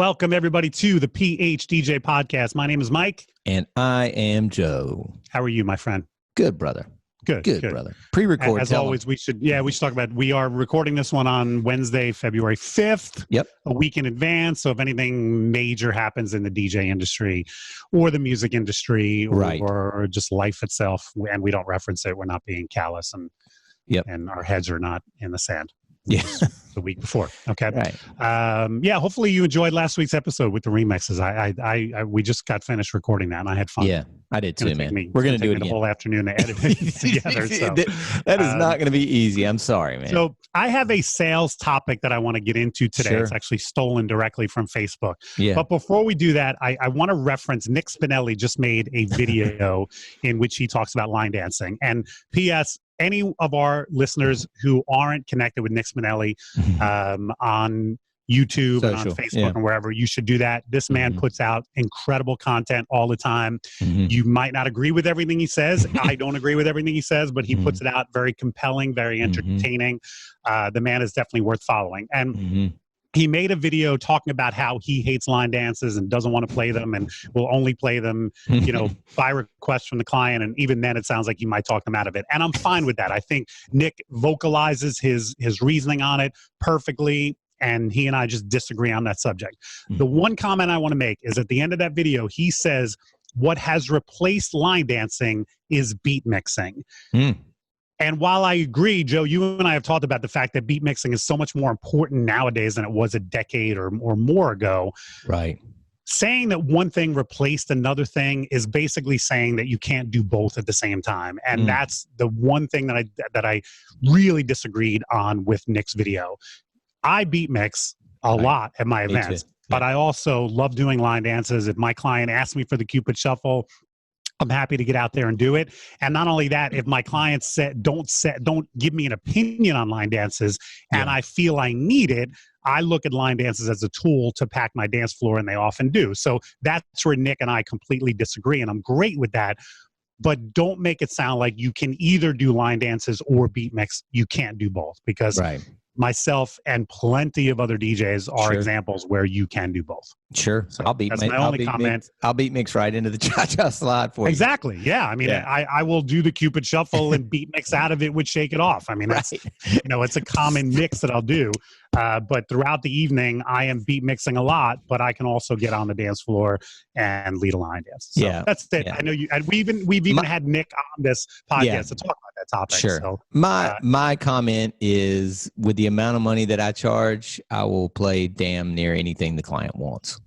Welcome, everybody, to the PHDJ podcast. My name is Mike. And I am Joe. How are you, my friend? Good, brother. Good, brother. Pre-record. As always, we should talk about, we are recording this one on Wednesday, February 5th. Yep. A week in advance. So if anything major happens in the DJ industry or the music industry or just life itself, and we don't reference it, we're not being callous and our heads are not in the sand. Yeah. The week before. Okay. Right. Hopefully you enjoyed last week's episode with the remixes. We just got finished recording that and I had fun. Yeah, I did too, man. We're going to do it again. The whole afternoon to edit it together. So, that is not going to be easy. I'm sorry, man. So I have a sales topic that I want to get into today. Sure. It's actually stolen directly from Facebook. Yeah. But before we do that, I want to reference Nick Spinelli just made a video in which he talks about line dancing. And P.S., any of our listeners who aren't connected with Nick Spinelli on YouTube and on Facebook and wherever, you should do that. This man puts out incredible content all the time. You might not agree with everything he says. I don't agree with everything he says, but he puts it out very compelling, very entertaining. The man is definitely worth following. And he made a video talking about how he hates line dances and doesn't want to play them and will only play them, by request from the client. And even then, it sounds like he might talk them out of it. And I'm fine with that. I think Nick vocalizes his reasoning on it perfectly. And he and I just disagree on that subject. The one comment I want to make is at the end of that video, he says, what has replaced line dancing is beat mixing. And while I agree, Joe, you and I have talked about the fact that beat mixing is so much more important nowadays than it was a decade or more ago. Right. Saying that one thing replaced another thing is basically saying that you can't do both at the same time. And that's the one thing that I really disagreed on with Nick's video. I beat mix a lot at my events, but I also love doing line dances. If my client asks me for the Cupid Shuffle, I'm happy to get out there and do it. And not only that, if my clients don't give me an opinion on line dances and I feel I need it, I look at line dances as a tool to pack my dance floor, and they often do. So that's where Nick and I completely disagree, and I'm great with that. But don't make it sound like you can either do line dances or beat mix. You can't do both, because myself and plenty of other DJs are examples where you can do both. Sure. So I'll beat mix right into the cha-cha slide for you. Exactly. Yeah. I mean, I will do the Cupid Shuffle and beat mix out of it with Shake It Off. I mean, that's, it's a common mix that I'll do. But throughout the evening, I am beat mixing a lot, but I can also get on the dance floor and lead a line dance. So that's it. I know you, and we've even had Nick on this podcast to talk about that topic. Sure. So, my comment is, with the amount of money that I charge, I will play damn near anything the client wants.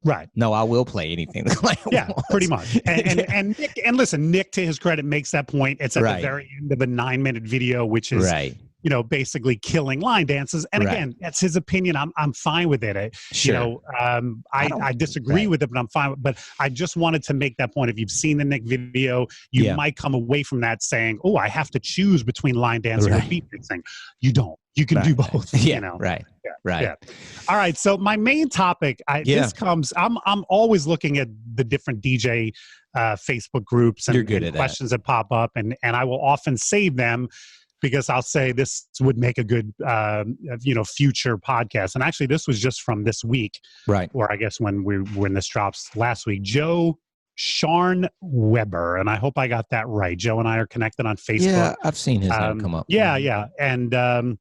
Right. No, I will play anything the client wants. Pretty much. And Nick, and listen, Nick, to his credit, makes that point. It's at the very end of a 9-minute video, which is basically killing line dances. And again, that's his opinion. I'm fine with it. I disagree with it, but I'm fine. But I just wanted to make that point. If you've seen the Nick video, you might come away from that saying, "Oh, I have to choose between line dancing or beat mixing." You don't. You can do both. Right. All right. So my main topic, this comes. I'm always looking at the different DJ Facebook groups and questions that pop up, and I will often save them, because I'll say this would make a good, future podcast. And actually, this was just from this week, or I guess when this drops last week. Joe Sharn Weber, and I hope I got that right. Joe and I are connected on Facebook. Yeah, I've seen his name come up. Yeah. And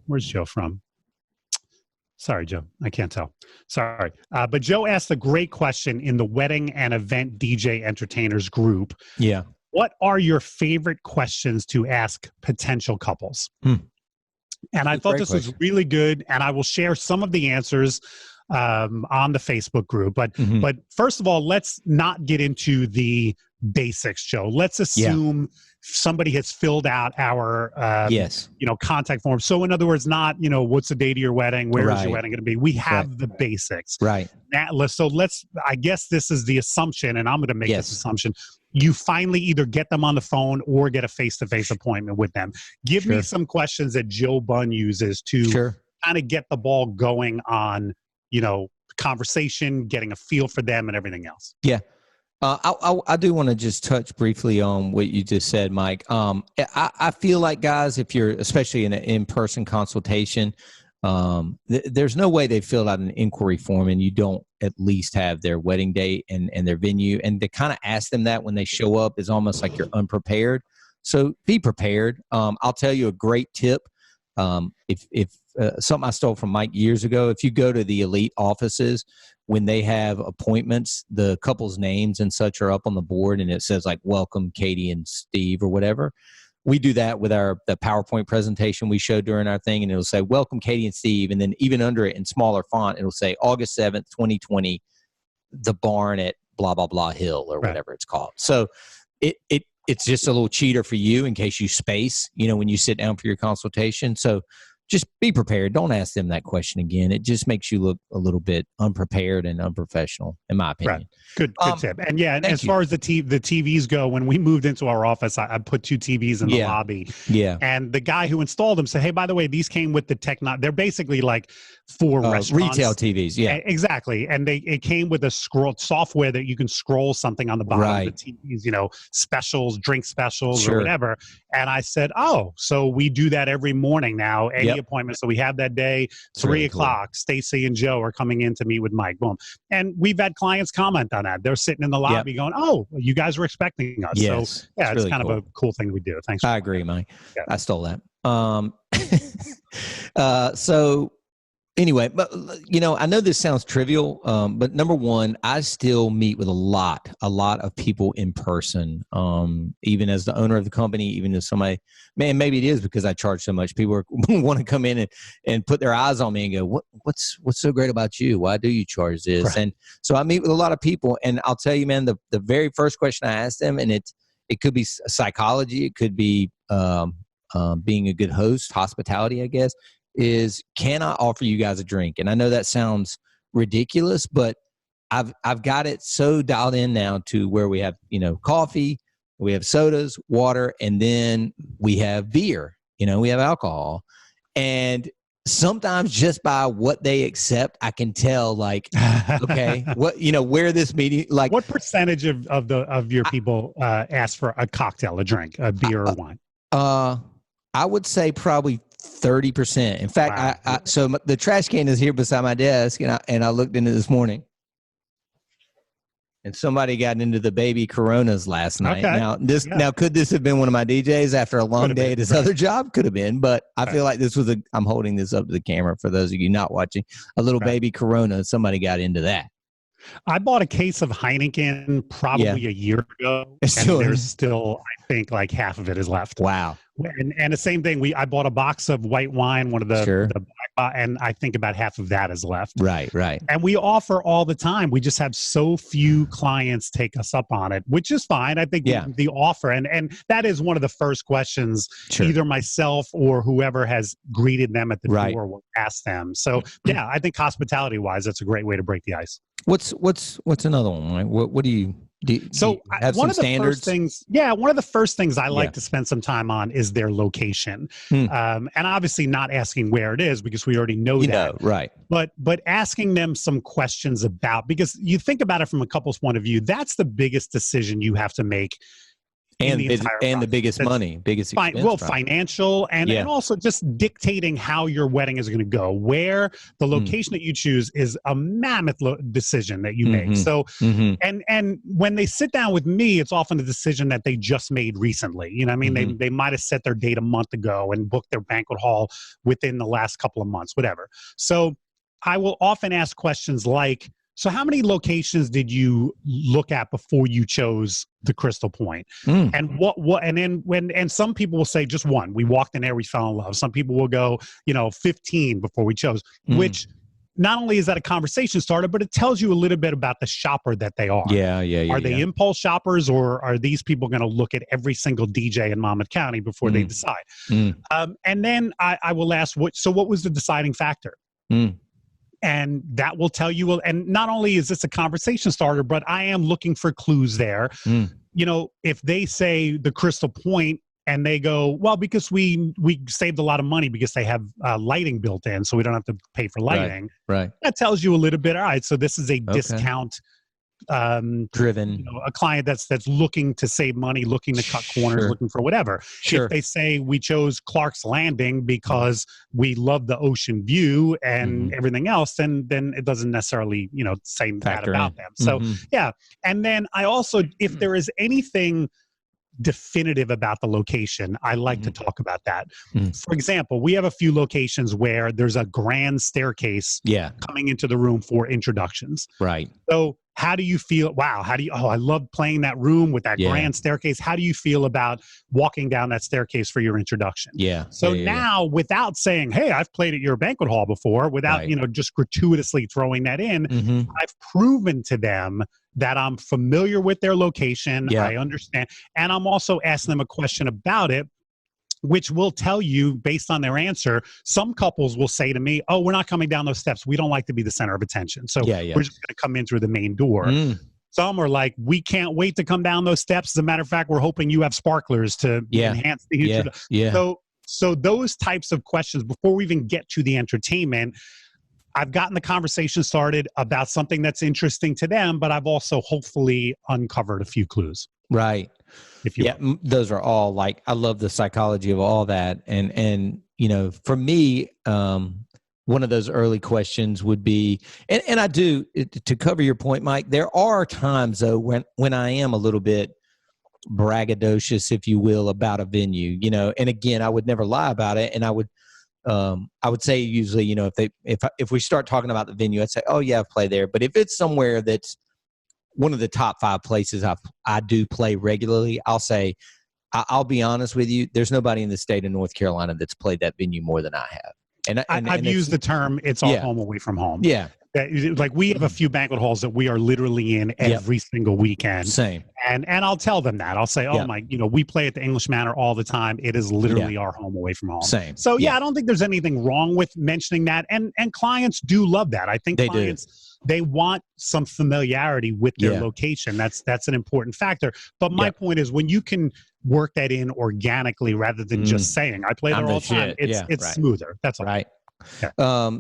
where's Joe from? Sorry, Joe. I can't tell. Sorry. But Joe asked a great question in the wedding and event DJ entertainers group. Yeah. What are your favorite questions to ask potential couples? And I thought this was really good, and I will share some of the answers on the Facebook group. But first of all, let's not get into the basics, Joe. Let's assume somebody has filled out our contact form. So in other words, not what's the date of your wedding, where is your wedding going to be? We have the basics. I guess this is the assumption, and I'm going to make this assumption. You finally either get them on the phone or get a face-to-face appointment with them. Give me some questions that Joe Bunn uses to kind of get the ball going on, conversation, getting a feel for them and everything else. Yeah. I do want to just touch briefly on what you just said, Mike. I feel like, guys, if you're especially in an in-person consultation, There's no way they filled out an inquiry form and you don't at least have their wedding date and their venue. And to kind of ask them that when they show up is almost like you're unprepared. So be prepared. I'll tell you a great tip. If something I stole from Mike years ago, if you go to the elite offices, when they have appointments, the couple's names and such are up on the board and it says like, welcome Katie and Steve or whatever. We do that with the PowerPoint presentation we showed during our thing, and it'll say, welcome Katie and Steve. And then even under it in smaller font, it'll say August 7th, 2020, the barn at blah, blah, blah hill or whatever it's called. So it's just a little cheater for you in case you space, when you sit down for your consultation. So just be prepared. Don't ask them that question again. It just makes you look a little bit unprepared and unprofessional, in my opinion. Right. Good tip. And yeah, as far as the TVs go, when we moved into our office, I put 2 TVs in the lobby. Yeah. And the guy who installed them said, hey, by the way, these came with the they're basically like for restaurants. Retail TVs. Yeah. Exactly. And it came with a software that you can scroll something on the bottom of the TVs, specials, drink specials or whatever. And I said, oh, so we do that every morning now. Any appointment. So we have that day, 3 o'clock, Stacy and Joe are coming in to meet with Mike. Boom. And we've had clients comment on that. They're sitting in the lobby going, oh, you guys were expecting us. Yes. So yeah, it's really kind of a cool thing we do. Thanks. I agree, Mike. Yeah. I stole that. So anyway, but I know this sounds trivial, but number one, I still meet with a lot of people in person. Even as the owner of the company, even as somebody, maybe it is because I charge so much. People want to come in and put their eyes on me and go, what's so great about you? Why do you charge this? Right. And so I meet with a lot of people, and I'll tell you, man, the very first question I ask them, and it could be psychology, it could be being a good host, hospitality, I guess, is can I offer you guys a drink? And I know that sounds ridiculous, but I've got it so dialed in now to where we have, coffee, we have sodas, water, and then we have beer, we have alcohol. And sometimes just by what they accept, I can tell like, okay, where this meeting, like what percentage of your people ask for a cocktail, a drink, a beer or wine? I would say probably 30%. In fact, wow. So the trash can is here beside my desk, and I looked into this morning, and somebody got into the baby Coronas last night. Okay. Now could this have been one of my DJs after a long day at his other job? Could have been, but I feel like this was I'm holding this up to the camera for those of you not watching, a little baby Corona. Somebody got into that. I bought a case of Heineken probably a year ago, and there's still, I think, like half of it is left. Wow. And the same thing, I bought a box of white wine, one of the and I think about half of that is left. Right. And we offer all the time. We just have so few clients take us up on it, which is fine. I think the offer, and that is one of the first questions either myself or whoever has greeted them at the door will ask them. So yeah, I think hospitality wise, that's a great way to break the ice. What's another one? Right? What do you have one some of the standards? First things, one of the first things I like to spend some time on is their location. And obviously not asking where it is because we already know that. Right. But asking them some questions about, because you think about it from a couple's point of view, that's the biggest decision you have to make. And the biggest money, biggest expense. Well, financial and also just dictating how your wedding is going to go. Where the location that you choose is a mammoth decision that you make. So, and when they sit down with me, it's often a decision that they just made recently. You know what I mean? They might have set their date a month ago and booked their banquet hall within the last couple of months, whatever. So I will often ask questions like, so how many locations did you look at before you chose the Crystal Point? And and some people will say just one. We walked in there, we fell in love. Some people will go, 15 before we chose, which not only is that a conversation starter, but it tells you a little bit about the shopper that they are. Are they impulse shoppers, or are these people going to look at every single DJ in Monmouth County before they decide? And then I will ask, what was the deciding factor? And that will tell you, and not only is this a conversation starter, but I am looking for clues there. If they say the Crystal Point and they go, well, because we saved a lot of money because they have lighting built in, so we don't have to pay for lighting. Right. That tells you a little bit. All right, so this is a discount driven, a client that's looking to save money, looking to cut corners, looking for whatever. Sure. If they say we chose Clark's Landing because we love the ocean view and everything else, then it doesn't necessarily say that about them. So yeah, and then I also, if there is anything definitive about the location, I like to talk about that. For example, we have a few locations where there's a grand staircase coming into the room for introductions. Right. So how do you feel? Wow. I love playing that room with that grand staircase. How do you feel about walking down that staircase for your introduction? Yeah. So now without saying, hey, I've played at your banquet hall before, without, just gratuitously throwing that in, I've proven to them that I'm familiar with their location. I understand. And I'm asking them a question about it, which will tell you based on their answer. Some couples will say to me, oh, we're not coming down those steps. We don't like to be the center of attention. So we're just going to come in through the main door. Some are like, we can't wait to come down those steps. As a matter of fact, we're hoping you have sparklers to enhance the So those types of questions, before we even get to the entertainment, I've gotten the conversation started about something that's interesting to them, but I've also hopefully uncovered a few clues. Right. If you those are all I love the psychology of all that. And for me, one of those early questions would be, and I do, to cover your point, Mike, there are times though when I am a little bit braggadocious, if you will, about a venue, and again, I would never lie about it. And I would say usually, if we start talking about the venue, I'd say, oh yeah, I've played there. But if it's somewhere that's one of the top 5 places I do play regularly, I'll say, I'll be honest with you, there's nobody in the state of North Carolina that's played that venue more than I have. And I've used the term, it's our home away from home. Yeah. Like we have a few banquet halls that we are literally in every single weekend. Same. And I'll tell them that. I'll say, oh my, we play at the English Manor all the time. It is literally our home away from home. Same. So I don't think there's anything wrong with mentioning that. And clients do love that. I think they want some familiarity with their location. That's an important factor. But my point is, when you can work that in organically rather than just saying, I play there all the time, it's smoother. That's all. Right. Yeah.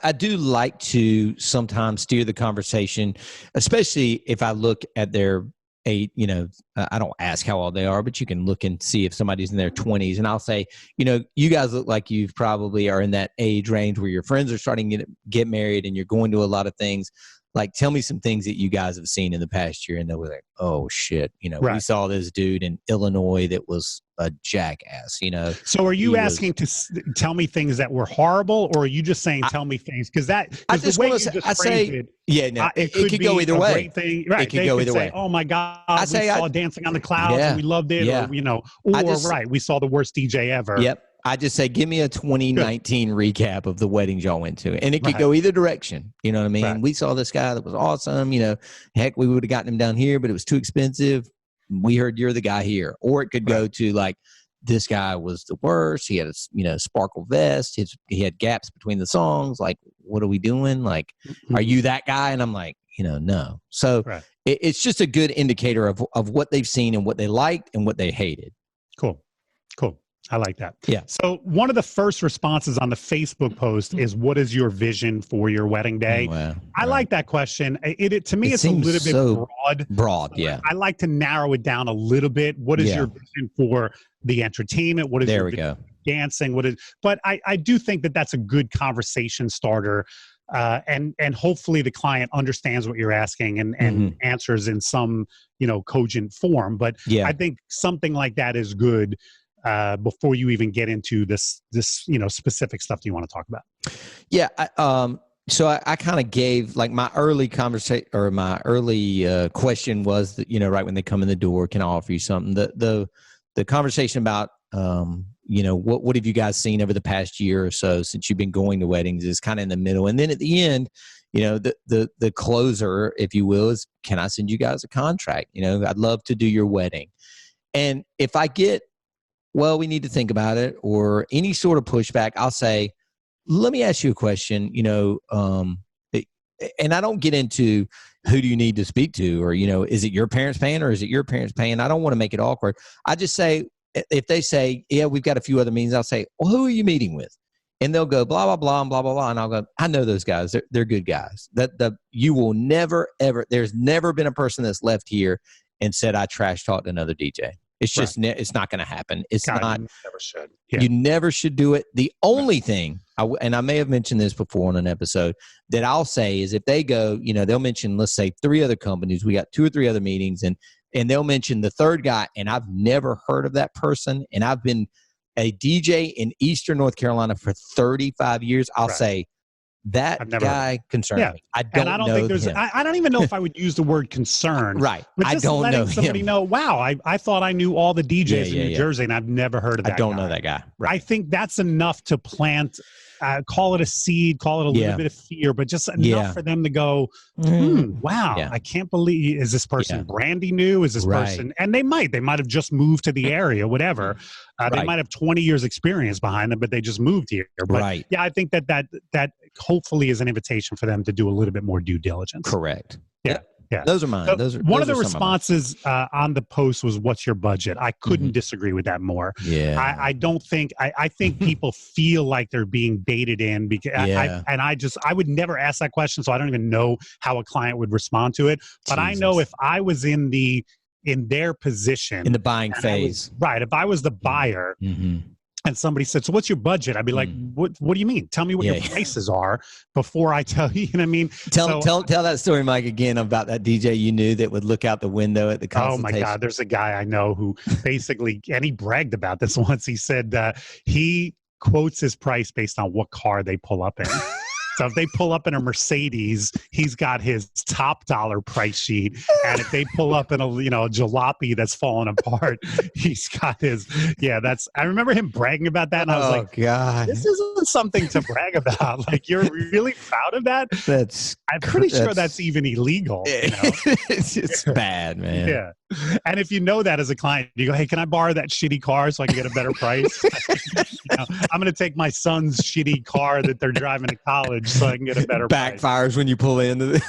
I do like to sometimes steer the conversation, especially if I look at their I don't ask how old they are, but you can look and see if somebody's in their 20s. And I'll say, you guys look like you probably are in that age range where your friends are starting to get married and you're going to a lot of things. Like, tell me some things that you guys have seen in the past year. And they'll be like, oh shit. We saw this dude in Illinois that was a jackass, So are you asking to tell me things that were horrible, or are you just saying, tell me things? Because it could go either way. Great thing. Right. It could go either way. Oh my God, we saw Dancing on the Clouds and we loved it. Yeah. Or, we saw the worst DJ ever. Yep. I just say, give me a 2019 recap of the weddings y'all went to. And it could go either direction. You know what I mean? Right. We saw this guy that was awesome. Heck, we would have gotten him down here, but it was too expensive. We heard you're the guy here. Or it could go to this guy was the worst. He had a sparkle vest. He had gaps between the songs. Like, what are we doing? Like, are you that guy? And I'm like, no. So it's just a good indicator of what they've seen and what they liked and what they hated. Cool. I like that. Yeah. So one of the first responses on the Facebook post is, what is your vision for your wedding day? Wow. I like that question. To me, it's a little bit broad. Broad, yeah. I like to narrow it down a little bit. What is your vision for the entertainment? What is your vision for dancing? But I do think that that's a good conversation starter. And hopefully the client understands what you're asking and answers in some, cogent form. But I think something like that is good before you even get into this specific stuff you want to talk about. Yeah. So I kind of gave my early conversation, or my early question was that, right when they come in the door, can I offer you something? The conversation about, what have you guys seen over the past year or so since you've been going to weddings is kind of in the middle. And then at the end, the closer, if you will, is, can I send you guys a contract? I'd love to do your wedding. And if I get, well, we need to think about it, or any sort of pushback, I'll say, let me ask you a question, and I don't get into who do you need to speak to, or, is it your parents paying or is it your parents paying? I don't want to make it awkward. I just say, if they say, yeah, we've got a few other meetings, I'll say, well, who are you meeting with? and they'll go blah blah blah and blah blah blah, and I'll go, I know those guys. They're good guys. You will never ever. There's never been a person that's left here and said I trash talked another DJ. It's just it's not going to happen. It's not. You never should. Yeah. You never should do it. The only thing, and I may have mentioned this before on an episode, that I'll say is if they go, they'll mention, let's say 3 other companies. We got 2 or 3 other meetings, and they'll mention the third guy, and I've never heard of that person, and I've been a DJ in Eastern North Carolina for 35 years. I'll say, that guy concerns me. I don't think there's. I don't even know if I would use the word concern. Right. But just I don't letting know somebody him. know. Wow, I thought I knew all the DJs in New Jersey, and I've never heard of that. I don't know that guy. Right. I think that's enough to plant. Call it a seed. Call it a little bit of fear, but just enough for them to go. Wow, I can't believe. Is this person brandy new? Is this person? And they might have just moved to the area. Whatever. They might have 20 years experience behind them, but they just moved here. But yeah, I think that hopefully is an invitation for them to do a little bit more due diligence. Correct. Yeah. Yeah. Those are mine. So one of the responses on the post was, "What's your budget?" I couldn't disagree with that more. Yeah. I don't think I think people feel like they're being baited in because I would never ask that question, so I don't even know how a client would respond to it. But I know if I was in their position in the buying phase, if I was the buyer. And somebody said, "So what's your budget?" I'd be like, "What do you mean? Tell me what your prices are before I tell you." You know what I mean? Tell that story, Mike, again about that DJ you knew that would look out the window at the Consultation. Oh my God, there's a guy I know who basically, and he bragged about this once. He said he quotes his price based on what car they pull up in. So if they pull up in a Mercedes, he's got his top dollar price sheet. And if they pull up in a jalopy that's falling apart, he's got his, I remember him bragging about that. And I was like, God, this isn't something to brag about. Like, you're really proud of that? I'm pretty sure that's even going it's bad, man. Yeah. And if you know that as a client, you go, "Hey, can I borrow that shitty car so I can get a better price?" I'm going to take my son's shitty car that they're driving to college so I can get a better price. Backfires when you pull in.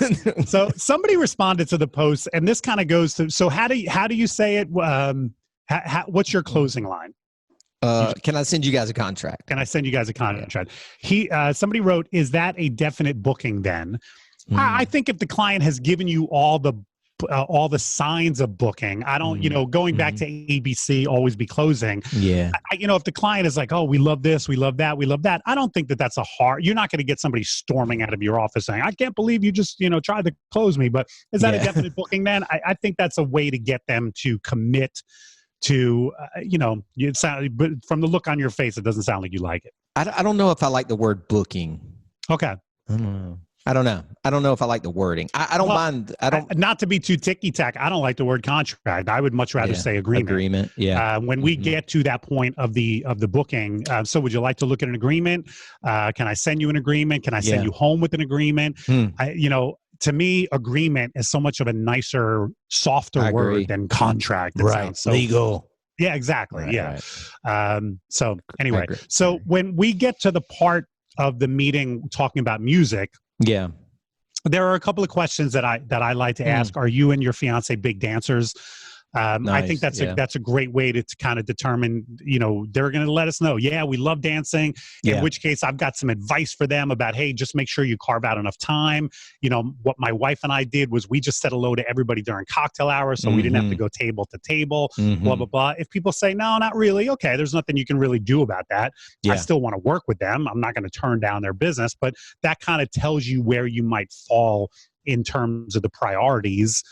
So somebody responded to the post, and this kind of goes to, so how do you say it? What's your closing line? Can I send you guys a contract? Can I send you guys a contract? Somebody wrote, "Is that a definite booking then?" I think if the client has given you all the signs of booking, I don't, going back to ABC, always be closing. Yeah. If the client is like, "Oh, we love this, we love that, we love that," I don't think that's you're not going to get somebody storming out of your office saying, "I can't believe you just, tried to close me." But is that a definite booking then? I think that's a way to get them to commit to, but from the look on your face, it doesn't sound like you like it. I don't know if I like the word booking. Okay. I don't know. I don't know if I like the wording. I don't mind. Not to be too ticky-tack, I don't like the word contract. I would much rather say agreement. Agreement, yeah. When we get to that point of the booking, so would you like to look at an agreement? Can I send you an agreement? Can I send you home with an agreement? To me, agreement is so much of a nicer, softer word than contract. It sounds so legal. Yeah, exactly. Right. So anyway, when we get to the part of the meeting talking about music, there are a couple of questions that I like to ask. Are you and your fiance big dancers? I think that's a great way to kind of determine, they're going to let us know. Yeah, we love dancing. In which case I've got some advice for them about, hey, just make sure you carve out enough time. What my wife and I did was we just said hello to everybody during cocktail hour. So we didn't have to go table to table, blah, blah, blah. If people say, no, not really. Okay. There's nothing you can really do about that. I still want to work with them. I'm not going to turn down their business, but that kind of tells you where you might fall in terms of the priorities.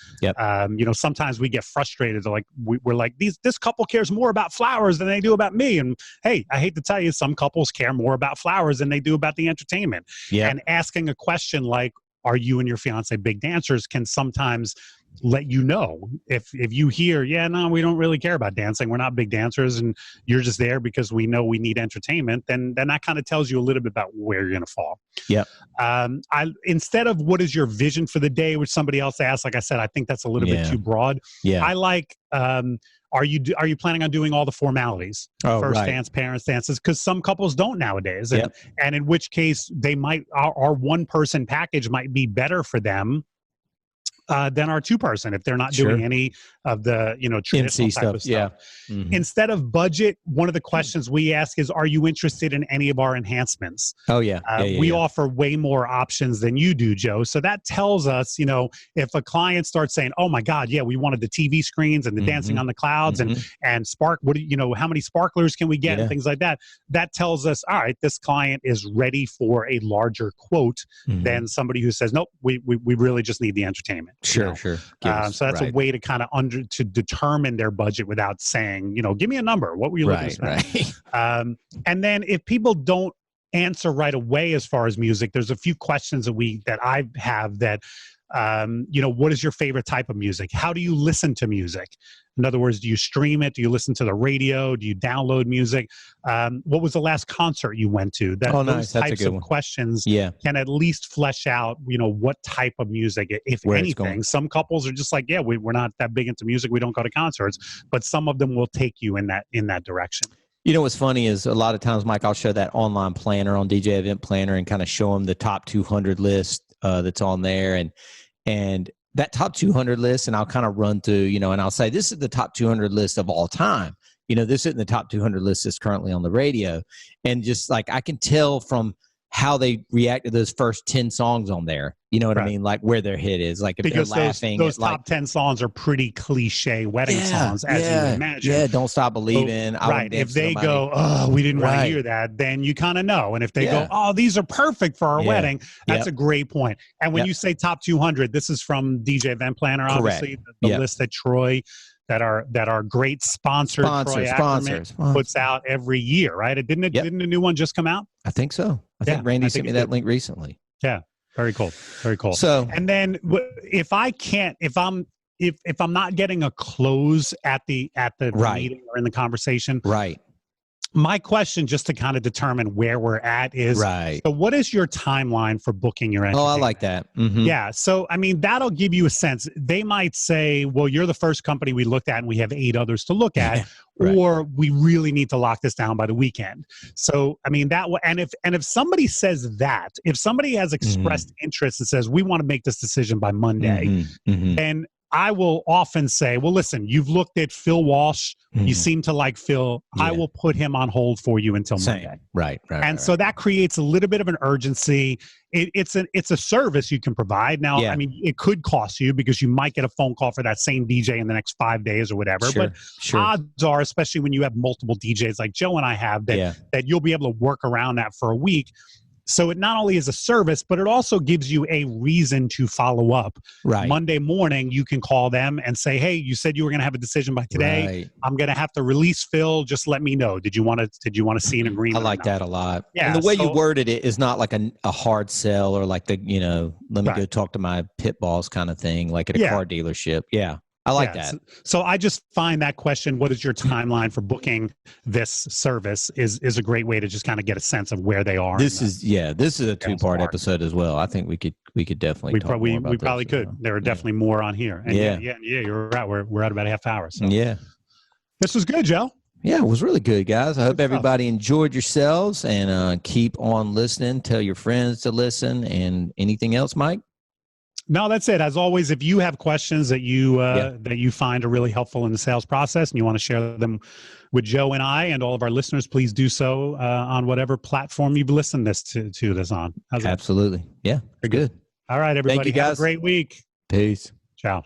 Sometimes we get frustrated. Like we're like, this couple cares more about flowers than they do about me. And hey, I hate to tell you, some couples care more about flowers than they do about the entertainment. And asking a question like, are you and your fiance big dancers, can sometimes let you know. If you hear, we don't really care about dancing, we're not big dancers, and you're just there because we know we need entertainment, then that kind of tells you a little bit about where you're going to fall. Instead of what is your vision for the day, which somebody else asked, like I said, I think that's a little bit too broad. I like, are you planning on doing all the formalities? First dance, parents dances, because some couples don't nowadays. And in which case they might, our one person package might be better for them. than our 2-person if they're not doing any of the traditional MC type stuff. of stuff. Yeah. Mm-hmm. Instead of budget, one of the questions we ask is, are you interested in any of our enhancements? Oh, yeah. We offer way more options than you do, Joe. So that tells us, if a client starts saying, oh my God, yeah, we wanted the TV screens and the dancing on the clouds and spark, how many sparklers can we get and things like that. That tells us, all right, this client is ready for a larger quote than somebody who says, nope, we really just need the entertainment. Sure. So that's a way to kind of to determine their budget without saying, give me a number. What were you looking to spend? Right. And then if people don't answer right away as far as music, there's a few questions that I have that, what is your favorite type of music? How do you listen to music? In other words, do you stream it? Do you listen to the radio? Do you download music? What was the last concert you went to? Those types of questions can at least flesh out, what type of music, if anything. Some couples are just like, yeah, we're not that big into music. We don't go to concerts, but some of them will take you in that direction. What's funny is a lot of times, Mike, I'll show that online planner on DJ Event Planner and kind of show them the top 200 list that's on there. And that top 200 list, and I'll kind of run through, and I'll say, this is the top 200 list of all time. This isn't the top 200 list that's currently on the radio. And just like, I can tell from how they react to those first 10 songs on there. You know what I mean? Like where their hit is. Like if because they're laughing. Those top 10 songs are pretty cliche wedding songs, as you would imagine. Yeah, Don't Stop Believing. Right. If they go, oh, we didn't want to hear that, then you kind of know. And if they go, oh, these are perfect for our wedding, that's a great point. And when you say top 200, this is from DJ Event Planner, obviously, the list that Troy, that are great sponsors puts out every year, right? Didn't a new one just come out? I think so. I think Randy sent me that link recently. Yeah. Very cool. Very cool. So, and then if I'm not getting a close at the meeting or in the conversation, right. My question, just to kind of determine where we're at, is so what is your timeline for booking your entertainment? Oh, I like that. Mm-hmm. Yeah. So, I mean, that'll give you a sense. They might say, well, you're the first company we looked at and we have 8 others to look at, or we really need to lock this down by the weekend. So, I mean, and if somebody says that, if somebody has expressed interest and says, we want to make this decision by Monday, then I will often say, well, listen, you've looked at Phil Walsh. You seem to like Phil. I will put him on hold for you until Monday. Right. And so that creates a little bit of an urgency. It's a service you can provide. Now, I mean, it could cost you because you might get a phone call for that same DJ in the next 5 days or whatever. But odds are, especially when you have multiple DJs like Joe and I have, that you'll be able to work around that for a week. So it not only is a service, but it also gives you a reason to follow up. Right. Monday morning, you can call them and say, hey, you said you were going to have a decision by today. Right. I'm going to have to release Phil. Just let me know. Did you want to see an agreement? I like that a lot. Yeah. And the way you worded it is not like a hard sell or like let me go talk to my pit boss kind of thing, like at a car dealership. Yeah. I like that. So I just find that question, what is your timeline for booking this service, is a great way to just kind of get a sense of where they are. This is a 2-part episode as well. I think we could definitely talk more about we probably could. There are definitely more on here. And you're right. We're at about a half hour. So this was good, Joe. Yeah, it was really good, guys. I hope everybody enjoyed yourselves and keep on listening. Tell your friends to listen. And anything else, Mike? No, that's it. As always, if you have questions that you find are really helpful in the sales process and you want to share them with Joe and I and all of our listeners, please do so on whatever platform you've listened to this on. Absolutely. Yeah, good. All right, everybody. Thank you, guys. Have a great week. Peace. Ciao.